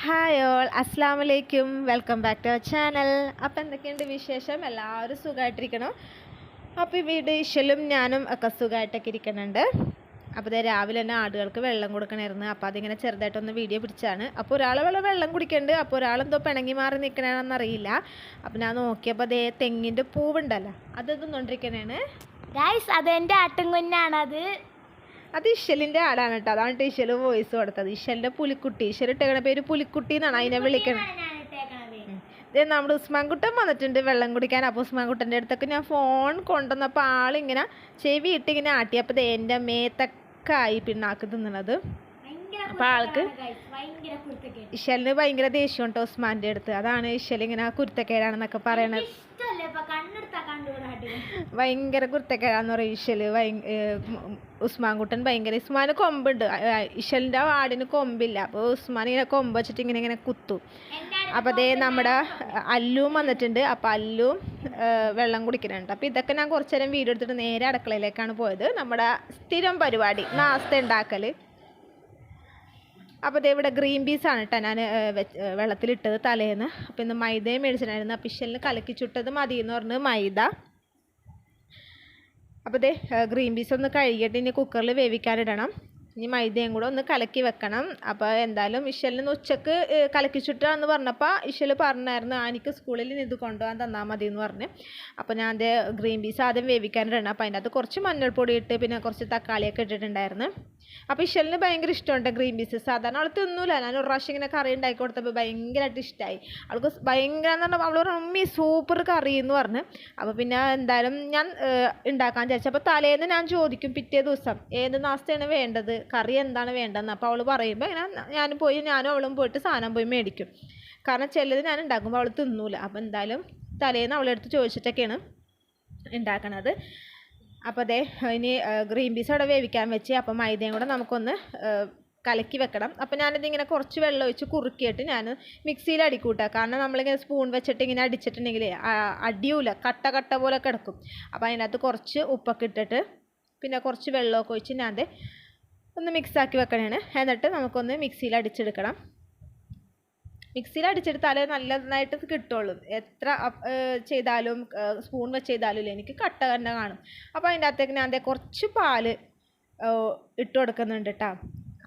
Hi all, അസ്സാം വലൈക്കും. Welcome back to our channel. അപ്പോൾ എന്തൊക്കെയുണ്ട് വിശേഷം? എല്ലാവരും സുഖമായിട്ടിരിക്കണം. അപ്പോൾ ഈ വീട് ഇശലും ഞാനും ഒക്കെ സുഖമായിട്ടൊക്കെ ഇരിക്കുന്നുണ്ട്. അപ്പോൾ ഇത് രാവിലെ തന്നെ ആടുകൾക്ക് വെള്ളം കൊടുക്കണമായിരുന്നു. അപ്പോൾ അതിങ്ങനെ ചെറുതായിട്ടൊന്ന് വീഡിയോ പിടിച്ചാണ്. അപ്പോൾ ഒരാൾ വെള്ളം കുടിക്കുന്നുണ്ട്, അപ്പോൾ ഒരാളെന്തോ പിണങ്ങി മാറി നിൽക്കണമെന്നറിയില്ല. അപ്പോൾ ഞാൻ നോക്കിയപ്പോൾ അതേ തെങ്ങിൻ്റെ പൂവുണ്ടല്ലോ, അത് തിന്നുകൊണ്ടിരിക്കണേണ്. ഗൈസ്, അതെൻ്റെ ആട്ടുംകുഞ്ഞാണത്. അത് ഇശലിൻ്റെ ആടാണ് കേട്ടോ. അതാണ് ഇശല് വോയിസ് കൊടുത്തത്. ഇശലിൻ്റെ പുലിക്കുട്ടി. ഇശൽ ഇട്ടേക്കണ പേര് പുലിക്കുട്ടി എന്നാണ് അതിനെ വിളിക്കണത്. ഇത് നമ്മുടെ ഉസ്മാൻകുട്ടൻ വന്നിട്ടുണ്ട് വെള്ളം കുടിക്കാൻ. അപ്പോൾ ഉസ്മാൻകുട്ടൻ്റെ അടുത്തൊക്കെ ഞാൻ ഫോൺ കൊണ്ടുവന്നപ്പോൾ ആളിങ്ങനെ ചെവി ഇട്ടിങ്ങനെ ആട്ടി. അപ്പോൾ എൻ്റെ മേത്തൊക്കെ ആയി പിണ്ണാക്ക് തിന്നണത്. അപ്പോൾ ആൾക്ക് ഇശലിന് ഭയങ്കര ദേഷ്യം കേട്ടോ ഉസ്മാൻ്റെ അടുത്ത്. അതാണ് ഇശൽ ഇങ്ങനെ കുരുത്തക്കേടാണെന്നൊക്കെ പറയണത്. ഭയങ്കര കുരുത്തക്കേടാന്ന് പറയും ഇശല്. ഉസ്മാൻകുട്ടൻ ഭയങ്കര, ഉസ്മാന് കൊമ്പുണ്ട്, ഇശലിൻ്റെ ആടിന് കൊമ്പില്ല. അപ്പോൾ ഉസ്മാൻ ഇങ്ങനെ കൊമ്പ് വെച്ചിട്ട് ഇങ്ങനെ കുത്തും. അപ്പോൾ അതേ നമ്മുടെ അല്ലും വന്നിട്ടുണ്ട്. അപ്പോൾ അല്ലും വെള്ളം കുടിക്കുന്നുണ്ട്. അപ്പോൾ ഇതൊക്കെ ഞാൻ കുറച്ച് നേരം വീഡിയോ എടുത്തിട്ട് നേരെ അടുക്കളയിലേക്കാണ് പോയത്. നമ്മുടെ സ്ഥിരം പരിപാടി നാസ്ത ഉണ്ടാക്കൽ. അപ്പോൾ അതേ ഇവിടെ ഗ്രീൻ പീസാണ് കേട്ടോ ഞാൻ വെള്ളത്തിലിട്ടത് തലേന്ന്. അപ്പോൾ ഇന്ന് മൈദയും മേടിച്ചിട്ടുണ്ടായിരുന്നു. അപ്പോൾ ഇശലിന് കലക്കി ചുട്ടത് മതി എന്ന് പറഞ്ഞ് മൈദ. അപ്പോൾ ഇതേ ഗ്രീൻ പീസ് ഒന്ന് കഴുകിയിട്ട് ഇനി കുക്കറിൽ വേവിക്കാനിടണം. ഇനി മൈദയും കൂടെ ഒന്ന് കലക്കി വെക്കണം. അപ്പോൾ എന്തായാലും ഇശലിന് ഉച്ചക്ക് കലക്കി ചുട്ടാന്ന് പറഞ്ഞപ്പോൾ ഇശൽ പറഞ്ഞായിരുന്നു എനിക്ക് സ്കൂളിൽ ഇത് കൊണ്ടുപോകാൻ തന്നാൽ മതി എന്ന് പറഞ്ഞ്. അപ്പോൾ ഞാൻ അത് ഗ്രീൻ പീസ് ആദ്യം വേവിക്കാനിടണം. അപ്പോൾ അതിൻ്റെ അകത്ത് കുറച്ച് മഞ്ഞൾപ്പൊടി ഇട്ട് പിന്നെ കുറച്ച് തക്കാളിയൊക്കെ ഇട്ടിട്ടുണ്ടായിരുന്നു. അപ്പോൾ ഇശലിന് ഭയങ്കര ഇഷ്ടമുണ്ട് ഗ്രീൻ പീസ്. സാധാരണ അവൾ തിന്നൂല. ഞാൻ ഒരു പ്രാവശ്യം ഇങ്ങനെ കറി ഉണ്ടാക്കി കൊടുത്തപ്പോൾ ഭയങ്കരമായിട്ട് ഇഷ്ടമായി. അവൾക്ക് ഭയങ്കര എന്ന് പറഞ്ഞാൽ അവൾ മമ്മി സൂപ്പർ കറി എന്ന് പറഞ്ഞ്. അപ്പോൾ പിന്നെ എന്തായാലും ഞാൻ ഉണ്ടാക്കാൻ വിചാരിച്ചു. അപ്പോൾ തലേന്ന് ഞാൻ ചോദിക്കും പിറ്റേ ദിവസം ഏത് നാസ്തയാണ് വേണ്ടത്, കറി എന്താണ് വേണ്ടതെന്ന്. അപ്പോൾ അവൾ പറയുമ്പോൾ ഇങ്ങനെ ഞാനും അവളും പോയിട്ട് സാധനം പോയി മേടിക്കും. കാരണം ചിലത് ഞാൻ ഉണ്ടാക്കുമ്പോൾ അവൾ തിന്നൂല. അപ്പോൾ എന്തായാലും തലേന്ന് അവളെടുത്ത് ചോദിച്ചിട്ടൊക്കെയാണ് ഉണ്ടാക്കണത്. അപ്പോൾ അതേ ഇനി ഗ്രീൻ പീസ് അവിടെ വേവിക്കാൻ വെച്ച്. അപ്പോൾ മൈദയും കൂടെ നമുക്കൊന്ന് കലക്കി വെക്കണം. അപ്പോൾ ഞാനിതിങ്ങനെ കുറച്ച് വെള്ളം ഒഴിച്ച് കുറുക്കിയിട്ട് ഞാൻ മിക്സിയിൽ അടിക്കൂട്ടാം. കാരണം നമ്മളിങ്ങനെ സ്പൂൺ വെച്ചിട്ട് ഇങ്ങനെ അടിച്ചിട്ടുണ്ടെങ്കിൽ അടിയൂല, കട്ട പോലെ കിടക്കും. അപ്പോൾ അതിനകത്ത് കുറച്ച് ഉപ്പൊക്കെ ഇട്ടിട്ട് പിന്നെ കുറച്ച് വെള്ളമൊക്കെ ഒഴിച്ച് ഞാൻ ഒന്ന് മിക്സാക്കി വെക്കണേണ്. എന്നിട്ട് നമുക്കൊന്ന് മിക്സിയിൽ അടിച്ചെടുക്കണം. മിക്സിയിൽ അടിച്ചെടുത്താലേ നല്ലതായിട്ട് കിട്ടുള്ളൂ. എത്ര ചെയ്താലും സ്പൂൺ വെച്ച് ചെയ്താലും എനിക്ക് കട്ട തന്നെ കാണും. അപ്പോൾ അതിൻ്റെ അകത്തേക്ക് ഞാൻ കുറച്ച് പാല് ഇട്ട് കൊടുക്കുന്നുണ്ട് കേട്ടോ.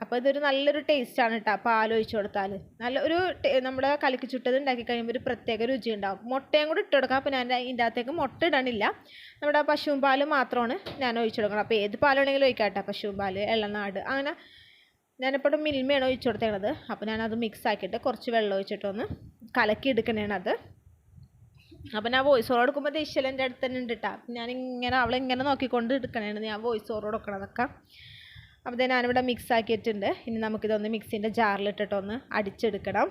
അപ്പോൾ ഇതൊരു നല്ലൊരു ടേസ്റ്റാണ് കേട്ടോ പാൽ ഒഴിച്ച് കൊടുത്താൽ. നല്ല ഒരു നമ്മുടെ കലക്കി ചുട്ടത് ഉണ്ടാക്കി കഴിയുമ്പോൾ ഒരു പ്രത്യേക രുചി ഉണ്ടാവും. മുട്ടയും കൂടി ഇട്ട് കൊടുക്കാം. അപ്പോൾ ഞാൻ ഇതിൻ്റെ അകത്തേക്ക് മുട്ട ഇടണില്ല. നമ്മുടെ പശുവും പാൽ മാത്രമാണ് ഞാൻ ഒഴിച്ച് കൊടുക്കണം. അപ്പോൾ ഏത് പാലാണെങ്കിലും ഒഴിക്കാം കേട്ടോ. പശുവും പാൽ, എള്ളനാട്, അങ്ങനെ ഞാനിപ്പോൾ മിൽമയാണ് ഒഴിച്ച് കൊടുത്തേക്കണത്. അപ്പോൾ ഞാനത് മിക്സ് ആക്കിയിട്ട് കുറച്ച് വെള്ളം ഒഴിച്ചിട്ടൊന്ന് കലക്കി എടുക്കണേണ് അത്. അപ്പോൾ ഞാൻ വോയിസ് ഓവർ കൊടുക്കുമ്പോൾ ഇശലിൻ്റെ അടുത്ത് തന്നെ ഉണ്ട് കേട്ടോ. ഞാനിങ്ങനെ അവളിങ്ങനെ നോക്കിക്കൊണ്ട് എടുക്കണേണ് ഞാൻ വോയിസ് ഓവർ കൊടുക്കണതൊക്കെ. അപ്പോൾ ഞാനിവിടെ മിക്സ് ആക്കിയിട്ടുണ്ട്. ഇനി നമുക്കിതൊന്ന് മിക്സിൻ്റെ ജാറിലിട്ടിട്ടൊന്ന് അടിച്ചെടുക്കണം.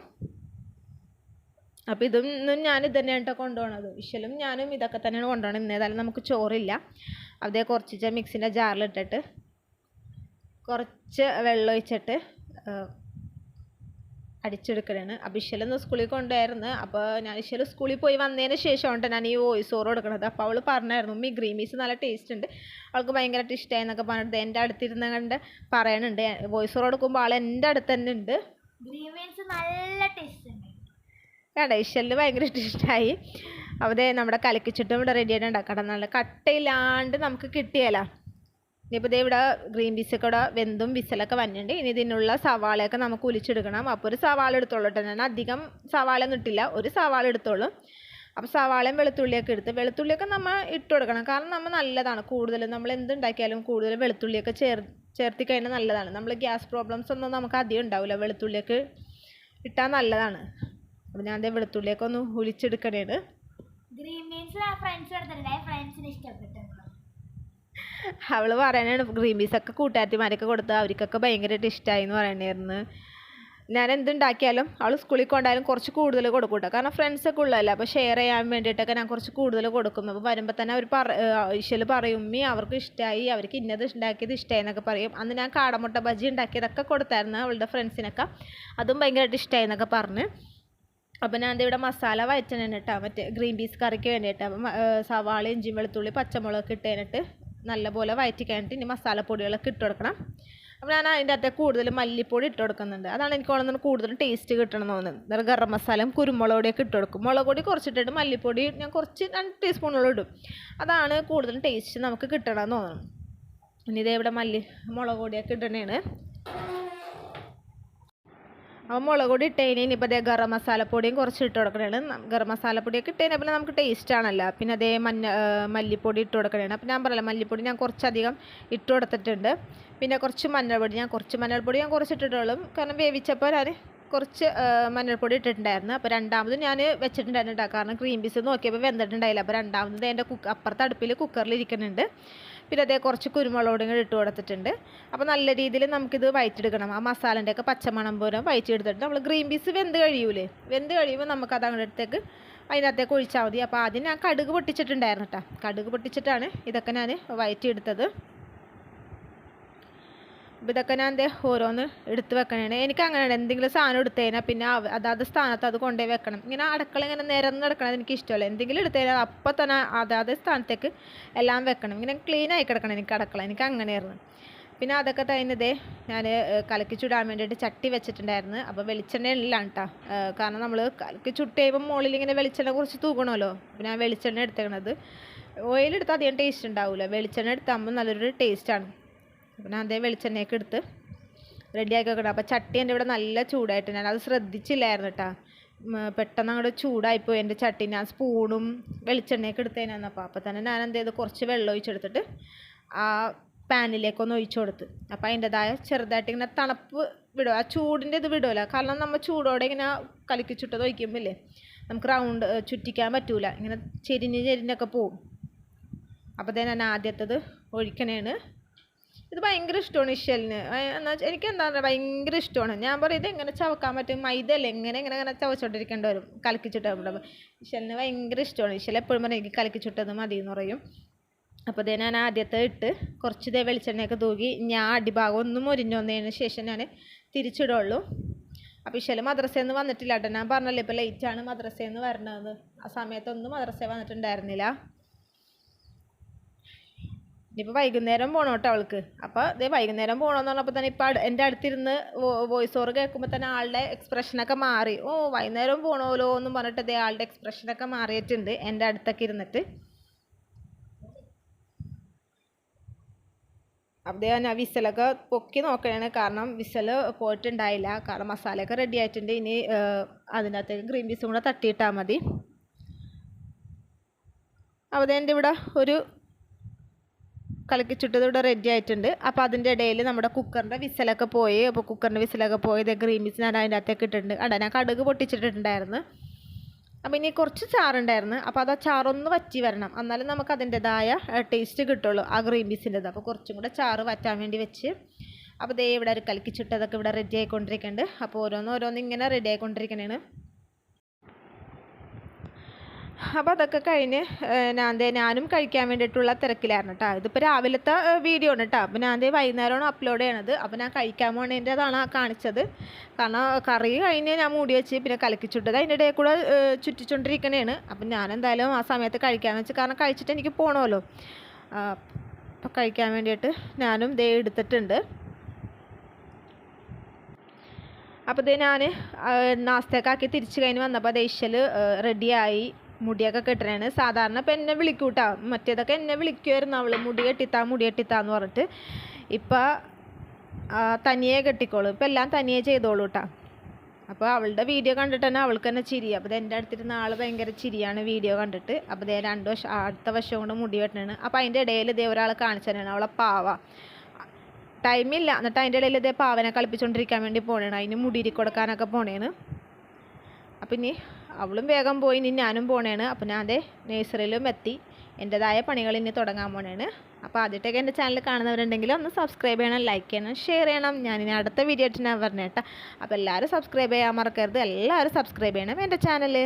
അപ്പോൾ ഇതൊന്നും ഞാനിത് തന്നെയാണ് കേട്ടോ കൊണ്ടുപോകണത്. ഇശലും ഞാനും ഇതൊക്കെ തന്നെയാണ് കൊണ്ടുപോകണത്. ഇന്നേതായാലും നമുക്ക് ചോറില്ല. അതേ കുറച്ച് മിക്സിൻ്റെ ജാറിലിട്ടിട്ട് കുറച്ച് വെള്ളം ഒഴിച്ചിട്ട് അടിച്ചെടുക്കണേണ്. അപ്പോൾ ഇശലൊന്ന് സ്കൂളിൽ കൊണ്ടുപോയിരുന്നു. അപ്പോൾ ഞാൻ ഇശൽ സ്കൂളിൽ പോയി വന്നതിന് ശേഷമാണ് ഞാൻ ഈ വോയിസ് ഓവർ കൊടുക്കണത്. അപ്പോൾ അവൾ പറഞ്ഞായിരുന്നു ഉമ്മി ഗ്രീൻ പീസ് നല്ല ടേസ്റ്റ് ഉണ്ട്, അവൾക്ക് ഭയങ്കരമായിട്ട് ഇഷ്ടമായി എന്നൊക്കെ പറഞ്ഞിട്ട് എൻ്റെ അടുത്തിരുന്ന് കണ്ട് പറയണുണ്ട്. വോയിസ് ഓവർ കൊടുക്കുമ്പോൾ ആൾ എൻ്റെ അടുത്ത് തന്നെ ഉണ്ട്. ഗ്രീൻ പീസ് നല്ല ടേസ്റ്റ് ഉണ്ട് കേട്ടോ. ഇശലിന് ഭയങ്കരമായിട്ട് ഇഷ്ടമായി. അവിടെ നമ്മുടെ കലക്കിച്ചിട്ടും ഇവിടെ റെഡിയായിട്ട് ഉണ്ടാക്കണം. നല്ല കട്ടയില്ലാണ്ട് നമുക്ക് കിട്ടിയല്ലോ. ഇനിയിപ്പോൾ ഇവിടെ ഗ്രീൻ പീസൊക്കെ ഇവിടെ വെന്തും വിസലൊക്കെ വന്നിട്ടുണ്ട്. ഇനി ഇതിനുള്ള സവാളയൊക്കെ നമുക്ക് ഒലിച്ചെടുക്കണം. അപ്പോൾ ഒരു സവാള എടുത്തോളൂ കേട്ടോ. ഞാൻ അധികം സവാള ഒന്നും ഇട്ടില്ല, ഒരു സവാള എടുത്തോളൂ. അപ്പോൾ സവാളയും വെളുത്തുള്ളിയൊക്കെ എടുത്ത് വെളുത്തുള്ളിയൊക്കെ നമ്മൾ ഇട്ട് കൊടുക്കണം. കാരണം നമ്മൾ നല്ലതാണ് കൂടുതലും നമ്മൾ എന്തുണ്ടാക്കിയാലും കൂടുതൽ വെളുത്തുള്ളിയൊക്കെ ചേർത്തി കഴിഞ്ഞാൽ നല്ലതാണ്. നമ്മൾ ഗ്യാസ് പ്രോബ്ലംസ് ഒന്നും നമുക്ക് അധികം ഉണ്ടാവില്ല, വെളുത്തുള്ളിയൊക്കെ ഇട്ടാൽ നല്ലതാണ്. അപ്പോൾ ഞാൻ വെളുത്തുള്ളിയൊക്കെ ഒന്ന് ഒലിച്ചെടുക്കണേണ്. ഗ്രീൻ പീസ് ഫ്രണ്ട്സിന് ഇഷ്ടപ്പെട്ടു. അവൾ പറയാനാണ് ഗ്രീൻ പീസൊക്കെ കൂട്ടുകാരത്തിമാരൊക്കെ കൊടുത്ത് അവർക്കൊക്കെ ഭയങ്കരമായിട്ട് ഇഷ്ടമായി എന്ന് പറയണായിരുന്നു. ഞാൻ എന്തുണ്ടാക്കിയാലും അവൾ സ്കൂളിൽ കൊണ്ടായാലും കുറച്ച് കൂടുതൽ കൊടുക്കും കേട്ടോ. കാരണം ഫ്രണ്ട്സൊക്കെ ഉള്ളതല്ല, അപ്പോൾ ഷെയർ ചെയ്യാൻ വേണ്ടിയിട്ടൊക്കെ ഞാൻ കുറച്ച് കൂടുതൽ കൊടുക്കും. അപ്പോൾ വരുമ്പോൾ തന്നെ അവർ ഇശൽ പറയും ഉമ്മി അവർക്ക് ഇഷ്ടമായി, അവർക്ക് ഇന്നത് ഉണ്ടാക്കിയത് ഇഷ്ടമായി എന്നൊക്കെ പറയും. അന്ന് ഞാൻ കാടമുട്ട ബജി ഉണ്ടാക്കിയതൊക്കെ കൊടുത്തായിരുന്നു അവളുടെ ഫ്രണ്ട്സിനൊക്കെ. അതും ഭയങ്കരമായിട്ട് ഇഷ്ടമായി എന്നൊക്കെ പറഞ്ഞ്. അപ്പോൾ ഞാൻ ഇവിടെ മസാല വഴറ്റണം കേട്ടോ, മറ്റേ ഗ്രീൻ പീസ് കറിക്ക് വേണ്ടിയിട്ട്. അപ്പം സവാള, ഇഞ്ചി, വെളുത്തുള്ളി, പച്ചമുളകൊക്കെ ഇട്ട് കഴിഞ്ഞിട്ട് നല്ലപോലെ വഴറ്റി കഴിഞ്ഞിട്ട് ഇനി മസാലപ്പൊടികളൊക്കെ ഇട്ട് കൊടുക്കണം. അപ്പോൾ ഞാൻ അതിൻ്റെ അകത്തെ കൂടുതൽ മല്ലിപ്പൊടി ഇട്ട് കൊടുക്കുന്നുണ്ട്. അതാണ് എനിക്ക് തോന്നുന്നത് കൂടുതലും ടേസ്റ്റ് കിട്ടണം എന്ന് തോന്നുന്നത്. ഗരം മസാലയും കുരുമുളക് പൊടിയൊക്കെ ഇട്ട് കൊടുക്കും. മുളക് പൊടി കുറച്ചിട്ടിട്ട് മല്ലിപ്പൊടി ഞാൻ കുറച്ച് 2 ടീസ്പൂണോളം ഇടും. അതാണ് കൂടുതലും ടേസ്റ്റ് നമുക്ക് കിട്ടണമെന്ന് തോന്നുന്നു. ഇനി ഇതേ ഇവിടെ മുളക് പൊടിയൊക്കെ ഇടണേണ്. അപ്പോൾ മുളക് പൊടി ഇട്ടതിന് ഇനിയിപ്പോൾ അതേ ഗരം മസാലപ്പൊടിയും കുറച്ച് ഇട്ട് കൊടുക്കണേണ്. ഗരം മസാലപ്പൊടിയൊക്കെ ഇട്ടതിന് പിന്നെ നമുക്ക് ടേസ്റ്റ് ആണല്ലോ. പിന്നെ അതേ മല്ലിപ്പൊടി ഇട്ട് കൊടുക്കണേണ്. അപ്പോൾ ഞാൻ പറയല്ലോ മല്ലിപ്പൊടി ഞാൻ കുറച്ചധികം ഇട്ട് കൊടുത്തിട്ടുണ്ട്. പിന്നെ കുറച്ച് മഞ്ഞൾപ്പൊടി ഞാൻ കുറച്ച് ഇട്ടിട്ടുള്ളൂ. കാരണം വേവിച്ചപ്പോൾ ഞാൻ കുറച്ച് മഞ്ഞൾപ്പൊടി ഇട്ടിട്ടുണ്ടായിരുന്നു. അപ്പോൾ രണ്ടാമത് ഞാൻ വെച്ചിട്ടുണ്ടായിരുന്നു കേട്ടോ. കാരണം ഗ്രീൻ പീസ് നോക്കിയപ്പോൾ വെന്തിട്ടുണ്ടായില്ല. അപ്പോൾ രണ്ടാമത് എൻ്റെ അപ്പുറത്തെ അടുപ്പിൽ കുക്കറിൽ ഇരിക്കുന്നുണ്ട്. പിന്നെ അതേ കുറച്ച് കുരുമുളക് പൊടി ഇട്ട് കൊടുത്തിട്ടുണ്ട്. അപ്പോൾ നല്ല രീതിയിൽ നമുക്കിത് വഴറ്റിയെടുക്കണം. ആ മസാലേൻ്റെ ഒക്കെ പച്ചമണം പോലെ വഴറ്റിയെടുത്തിട്ട് നമ്മൾ ഗ്രീൻ പീസ് വെന്ത് കഴിയുമ്പോൾ നമുക്കത് അങ്ങോട്ടത്തേക്ക് അതിനകത്തേക്ക് ഒഴിച്ചാൽ മതി. അപ്പോൾ ആദ്യം ഞാൻ കടുക് പൊട്ടിച്ചിട്ടുണ്ടായിരുന്നു കേട്ടോ. കടുക് പൊട്ടിച്ചിട്ടാണ് ഇതൊക്കെ ഞാൻ വഴറ്റിയെടുത്തത്. അപ്പോൾ ഇതൊക്കെ ഞാൻ ഓരോന്ന് എടുത്ത് വെക്കണേ. എനിക്ക് അങ്ങനെയാണ് എന്തെങ്കിലും സാധനം എടുത്തു കഴിഞ്ഞാൽ പിന്നെ അതാത് സ്ഥാനത്ത് അത് കൊണ്ടുപോയി വെക്കണം. ഇങ്ങനെ അടുക്കള ഇങ്ങനെ നിരന്ന് കിടക്കണത് എനിക്ക് ഇഷ്ടമല്ല. എന്തെങ്കിലും എടുത്തു കഴിഞ്ഞാൽ അപ്പം തന്നെ അതാത് സ്ഥാനത്തേക്ക് എല്ലാം വെക്കണം. ഇങ്ങനെ ക്ലീൻ ആയി കിടക്കണം എനിക്ക് അടുക്കള. എനിക്ക് അങ്ങനെയായിരുന്നു. പിന്നെ അതൊക്കെ കഴിഞ്ഞതേ ഞാൻ കലക്കി ചുടാൻ വേണ്ടിയിട്ട് ചട്ടി വെച്ചിട്ടുണ്ടായിരുന്നു. അപ്പോൾ വെളിച്ചെണ്ണ ഇല്ലാണ് കേട്ടോ. കാരണം നമ്മൾ കലക്കി ചുട്ട് കഴിയുമ്പോൾ മുകളിൽ ഇങ്ങനെ വെളിച്ചെണ്ണ കുറച്ച് തൂക്കണമല്ലോ. അപ്പോൾ ഞാൻ വെളിച്ചെണ്ണ എടുത്തേക്കണത്. ഓയിലെടുത്താൽ അധികം ടേസ്റ്റ് ഉണ്ടാവില്ല. വെളിച്ചെണ്ണ എടുത്താകുമ്പോൾ നല്ലൊരു ടേസ്റ്റാണ്. അപ്പോൾ ഞാൻ അതേ വെളിച്ചെണ്ണയൊക്കെ എടുത്ത് റെഡിയാക്കി വെക്കണം. അപ്പോൾ ചട്ടി എൻ്റെ ഇവിടെ നല്ല ചൂടായിട്ട് ഞാനത് ശ്രദ്ധിച്ചില്ലായിരുന്നു കേട്ടോ. പെട്ടെന്ന് അങ്ങോട്ട് ചൂടായിപ്പോയി എൻ്റെ ചട്ടി. ഞാൻ സ്പൂണും വെളിച്ചെണ്ണയൊക്കെ എടുത്തതിനാണ്. അപ്പോൾ തന്നെ ഞാൻ എന്ത് ചെയ്തു കുറച്ച് വെള്ളം ഒഴിച്ചെടുത്തിട്ട് ആ പാനിലേക്കൊന്ന് ഒഴിച്ചു കൊടുത്ത്. അപ്പോൾ അതിൻ്റെതായ ചെറുതായിട്ട് ഇങ്ങനെ തണുപ്പ് വിടുക. ആ ചൂടിൻ്റെ ഇത് വിടുമല്ലോ. കാരണം നമ്മൾ ചൂടോടെ ഇങ്ങനെ കലക്കി ചുട്ടത് ഒഴിക്കുമ്പോഴേ നമുക്ക് റൗണ്ട് ചുറ്റിക്കാൻ പറ്റൂല. ഇങ്ങനെ ചെരിഞ്ഞൊക്കെ പോവും. അപ്പോൾ ഞാൻ ആദ്യത്തത് ഒഴിക്കണേണ്. ഇത് ഭയങ്കര ഇഷ്ടമാണ് ഇഷലിന്. എന്നാൽ എനിക്ക് എന്താ പറയുക ഭയങ്കര ഇഷ്ടമാണ്. ഞാൻ പറയും ഇത് എങ്ങനെ ചവക്കാൻ പറ്റും, മൈദ അല്ലേ എങ്ങനെ ചവച്ചോണ്ടിരിക്കേണ്ടി വരും കലക്കിച്ചുട്ട്. ഇഷലിന് ഭയങ്കര ഇഷ്ടമാണ്. ഇഷൽ എപ്പോഴും പറയും എനിക്ക് കലക്കിച്ചുട്ടത് മതി എന്ന് പറയും. അപ്പോൾ ഞാൻ ആദ്യത്തെ ഇട്ട് കുറച്ച് വെളിച്ചെണ്ണയൊക്കെ തൂകി ഞാൻ അടിഭാഗം ഒന്ന് മൊരിഞ്ഞു വന്നതിന് ശേഷം ഞാൻ തിരിച്ചിടുള്ളൂ. അപ്പോൾ ഇഷൽ മദ്രസയിൽ നിന്ന് വന്നിട്ടില്ല കേട്ടോ. ഞാൻ പറഞ്ഞല്ലോ ഇപ്പോൾ ലേറ്റാണ് മദ്രസയിൽ നിന്ന് വരണത്. ആ സമയത്തൊന്നും മദ്രസയിൽ വന്നിട്ടുണ്ടായിരുന്നില്ല. ഇനിയിപ്പോൾ വൈകുന്നേരം പോകണം കേട്ടോ അവൾക്ക്. അപ്പോൾ ഇതേ വൈകുന്നേരം പോകണമെന്ന് പറഞ്ഞപ്പോൾ തന്നെ ഇപ്പോൾ എൻ്റെ അടുത്തിരുന്ന് വോയിസ് ഓവർ കേൾക്കുമ്പോൾ തന്നെ ആളുടെ എക്സ്പ്രഷനൊക്കെ മാറി. വൈകുന്നേരം പോകണമല്ലോ എന്നും പറഞ്ഞിട്ട് ഇതേ ആളുടെ എക്സ്പ്രഷനൊക്കെ മാറിയിട്ടുണ്ട് എൻ്റെ അടുത്തൊക്കെ ഇരുന്നിട്ട്. അപ്പോൾ ഞാൻ വിസലൊക്കെ പൊക്കി നോക്കണേ. കാരണം വിസൽ പോയിട്ടുണ്ടായില്ല. കാരണം മസാലയൊക്കെ റെഡി ആയിട്ടുണ്ട്. ഇനി അതിനകത്തേക്ക് ഗ്രീൻ പീസും കൂടെ തട്ടിയിട്ടാൽ മതി. അപ്പോൾ എൻ്റെ ഇവിടെ ഒരു കലക്കിച്ചുട്ടത് ഇവിടെ റെഡി ആയിട്ടുണ്ട്. അപ്പോൾ അതിൻ്റെ ഇടയിൽ നമ്മുടെ കുക്കറിൻ്റെ വിസലൊക്കെ പോയി. അപ്പോൾ കുക്കറിൻ്റെ വിസലൊക്കെ പോയി ഗ്രീൻ പീസ് ഞാൻ അതിൻ്റെ അകത്തേക്ക് ഇട്ടിട്ടുണ്ട്. ഞാൻ കടുക് പൊട്ടിച്ചിട്ടുണ്ടായിരുന്നു. അപ്പോൾ ഇനി കുറച്ച് ചാറുണ്ടായിരുന്നു. അപ്പോൾ അത് ആ ചാറൊന്ന് വറ്റി വരണം. എന്നാലും നമുക്ക് അതിൻ്റെതായ ടേസ്റ്റ് കിട്ടുള്ളൂ ആ ഗ്രീൻ പീസിൻ്റെത്. അപ്പോൾ കുറച്ചും കൂടെ ചാറ് വറ്റാൻ വേണ്ടി വെച്ച്. അപ്പോൾ ദേ ഇവിടെ ഒരു കലക്കിച്ചുട്ടതൊക്കെ ഇവിടെ റെഡി ആയിക്കൊണ്ടിരിക്കുന്നുണ്ട്. അപ്പോൾ ഓരോന്ന് ഇങ്ങനെ റെഡി ആയിക്കൊണ്ടിരിക്കണേണ്. അപ്പോൾ അതൊക്കെ കഴിഞ്ഞ് ഞാനും കഴിക്കാൻ വേണ്ടിയിട്ടുള്ള തിരക്കിലായിരുന്നു കേട്ടോ. ഇതിപ്പോൾ രാവിലത്തെ വീഡിയോ ആണ് കേട്ടോ. അപ്പോൾ ഞാൻ വൈകുന്നേരമാണ് അപ്ലോഡ് ചെയ്യണത്. അപ്പോൾ ഞാൻ കഴിക്കാൻ പോണതിൻ്റെതാണ് കാണിച്ചത്. കാരണം കറി കഴിഞ്ഞ് ഞാൻ മൂടി വെച്ച് പിന്നെ കലക്കിച്ചുട്ടത് അതിൻ്റെ ഇടയിൽ കൂടെ ചുറ്റിച്ചുകൊണ്ടിരിക്കണേണ്. അപ്പം ഞാൻ എന്തായാലും ആ സമയത്ത് കഴിക്കാമെന്ന് വെച്ച്. കാരണം കഴിച്ചിട്ട് എനിക്ക് പോകണമല്ലോ. അപ്പോൾ കഴിക്കാൻ വേണ്ടിയിട്ട് ഞാനും ദേ എടുത്തിട്ടുണ്ട്. അപ്പോൾ ഞാൻ നാസ്തക്കാക്കി തിരിച്ച് കഴിഞ്ഞ് വന്നപ്പോൾ ദേഷ്യൽ റെഡിയായി മുടിയൊക്കെ കെട്ടണേണ്. സാധാരണ ഇപ്പം എന്നെ വിളിക്കൂട്ടാ. മറ്റേതൊക്കെ എന്നെ വിളിക്കുമായിരുന്നു അവൾ മുടി കെട്ടിത്താന്ന് പറഞ്ഞിട്ട്. ഇപ്പം തനിയെ കെട്ടിക്കോളൂ. ഇപ്പം എല്ലാം തനിയെ ചെയ്തോളൂ കേട്ടോ. അപ്പോൾ അവളുടെ വീഡിയോ കണ്ടിട്ട് തന്നെ അവൾക്ക് തന്നെ ചിരി. അപ്പോൾ എൻ്റെ അടുത്തിരുന്ന ആൾ ഭയങ്കര ചിരിയാണ് വീഡിയോ കണ്ടിട്ട്. അപ്പോൾ ഇതേ 2 വർഷം അടുത്ത വർഷം കൊണ്ട് മുടി വെട്ടണേണ്. അപ്പോൾ അതിൻ്റെ ഇടയിൽ ഇതേ ഒരാൾ കാണിച്ചു തന്നെയാണ് അവളെ പാവ. ടൈമില്ല. എന്നിട്ട് അതിൻ്റെ ഇടയിൽ ഇതേ പാവനെ കളിപ്പിച്ചുകൊണ്ടിരിക്കാൻ വേണ്ടി പോണേണ്. അതിന് മുടിയിരി കൊടുക്കാനൊക്കെ പോണേണ്. അപ്പം ഇനി അവളും വേഗം പോയി. ഇനി ഞാനും പോണേണ്. അപ്പോൾ ഞാൻ അതേ നേഴ്സറിയിലും എത്തി. എൻ്റെതായ പണികൾ ഇനി തുടങ്ങാൻ പോണേണ്. അപ്പോൾ ആദ്യമായിട്ടൊക്കെ എൻ്റെ ചാനൽ കാണുന്നവരുണ്ടെങ്കിൽ ഒന്ന് സബ്സ്ക്രൈബ് ചെയ്യണം, ലൈക്ക് ചെയ്യണം, ഷെയർ ചെയ്യണം. ഞാനിനി അടുത്ത വീഡിയോ ആയിട്ട് ഞാൻ പറഞ്ഞേട്ടാ. അപ്പോൾ എല്ലാവരും സബ്സ്ക്രൈബ് ചെയ്യാൻ മറക്കരുത്. എല്ലാവരും സബ്സ്ക്രൈബ് ചെയ്യണം എൻ്റെ ചാനൽ.